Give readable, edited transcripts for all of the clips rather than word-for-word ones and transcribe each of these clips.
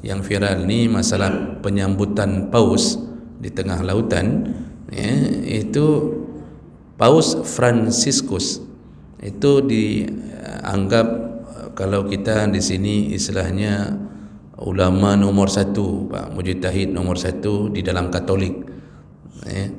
yang viral ni masalah penyambutan paus di tengah lautan, ya, itu Paus Franciscus itu dianggap, kalau kita di sini istilahnya ulama nomor satu, Pak, mujtahid nomor satu di dalam Katolik, ya.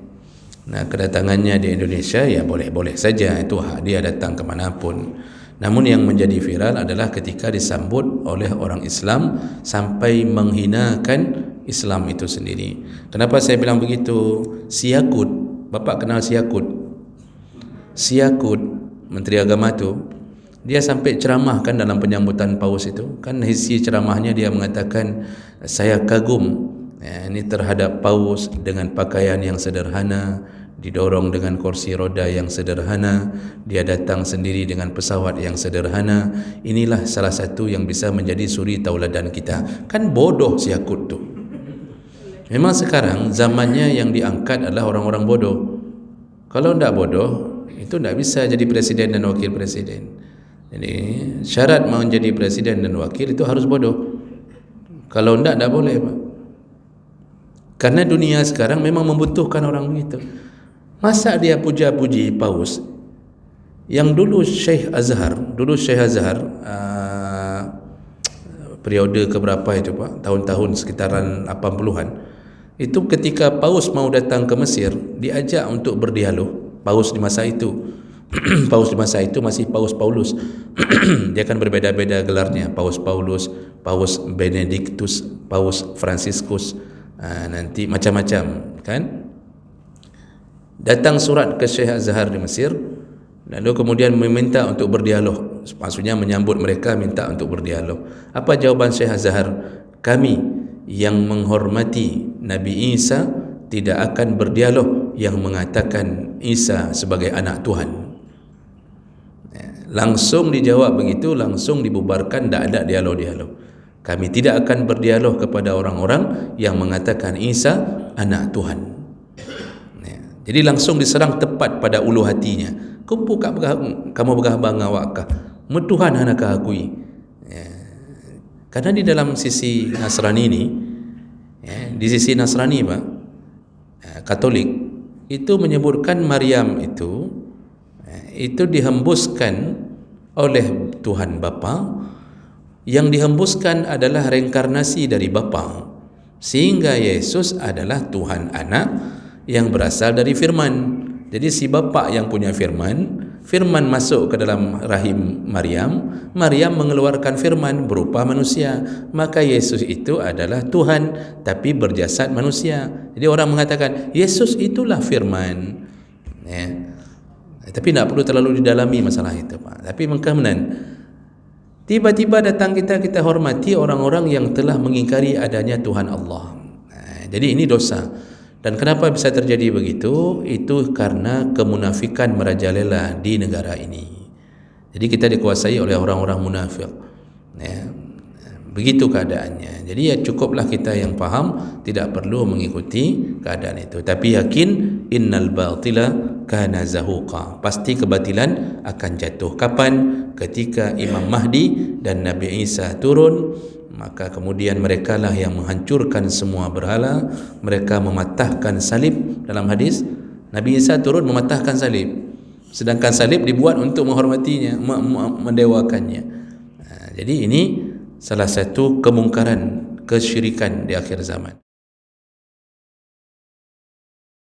Nah, kedatangannya di Indonesia ya boleh-boleh saja, itu hak dia datang kemanapun. Namun yang menjadi viral adalah ketika disambut oleh orang Islam sampai menghinakan Islam itu sendiri. Kenapa saya bilang begitu? Siakut, Bapak kenal Siakut? Siakut, Menteri Agama tu, dia sampai ceramah kan dalam penyambutan paus itu. Kan isi ceramahnya dia mengatakan, saya kagum ini terhadap paus dengan pakaian yang sederhana, didorong dengan kursi roda yang sederhana, dia datang sendiri dengan pesawat yang sederhana. Inilah salah satu yang bisa menjadi suri tauladan kita. Kan bodoh Siakut tu. Memang sekarang zamannya yang diangkat adalah orang-orang bodoh. Kalau tidak bodoh, itu tidak bisa jadi presiden dan wakil presiden. Jadi syarat mau jadi presiden dan wakil itu harus bodoh. Kalau tidak boleh, Pak. Karena dunia sekarang memang membutuhkan orang begitu. Masa dia puja-puji paus? Yang dulu Syekh Azhar, periode keberapa itu, Pak? Tahun-tahun sekitaran 80-an. Itu ketika paus mau datang ke Mesir, diajak untuk berdialog. Paus di masa itu Paus di masa itu masih Paus Paulus. Dia kan berbeda-beda gelarnya, Paus Paulus, Paus Benedictus, Paus Franciscus, nanti macam-macam kan. Datang surat ke Syekh Azhar di Mesir, lalu kemudian meminta untuk berdialog, maksudnya menyambut mereka, minta untuk berdialog. Apa jawaban Syekh Azhar? Kami yang menghormati Nabi Isa tidak akan berdialog yang mengatakan Isa sebagai anak Tuhan. Langsung dijawab begitu, langsung dibubarkan, tidak ada dialog-dialog. Kami tidak akan berdialog kepada orang-orang yang mengatakan Isa anak Tuhan. Jadi langsung diserang tepat pada ulu hatinya. Kamu bergabang awakkah? Tuhan hanakah akui? Karena di dalam sisi Nasrani ini, di sisi Nasrani, Pak, Katolik itu menyebutkan Maryam itu dihembuskan oleh Tuhan Bapa. Yang dihembuskan adalah reinkarnasi dari Bapa, sehingga Yesus adalah Tuhan anak yang berasal dari firman. Jadi si Bapa yang punya firman masuk ke dalam rahim Maryam, Maryam mengeluarkan firman berupa manusia. Maka Yesus itu adalah Tuhan tapi berjasad manusia. Jadi orang mengatakan Yesus itulah firman, ya. Tapi tidak perlu terlalu didalami masalah itu, Pak. Tapi kemudian tiba-tiba datang kita hormati orang-orang yang telah mengingkari adanya Tuhan Allah. Jadi ini dosa. Dan kenapa bisa terjadi begitu? Itu karena kemunafikan merajalela di negara ini. Jadi kita dikuasai oleh orang-orang munafik, ya. Begitu keadaannya. Jadi ya cukuplah kita yang faham, tidak perlu mengikuti keadaan itu. Tapi yakin innal batila kana zahuqa. Pasti kebatilan akan jatuh. Kapan? Ketika Imam Mahdi dan Nabi Isa turun, maka kemudian merekalah yang menghancurkan semua berhala. Mereka mematahkan salib. Dalam hadis Nabi Isa turun mematahkan salib, sedangkan salib dibuat untuk menghormatinya, mendewakannya. Jadi ini salah satu kemungkaran, kesyirikan di akhir zaman.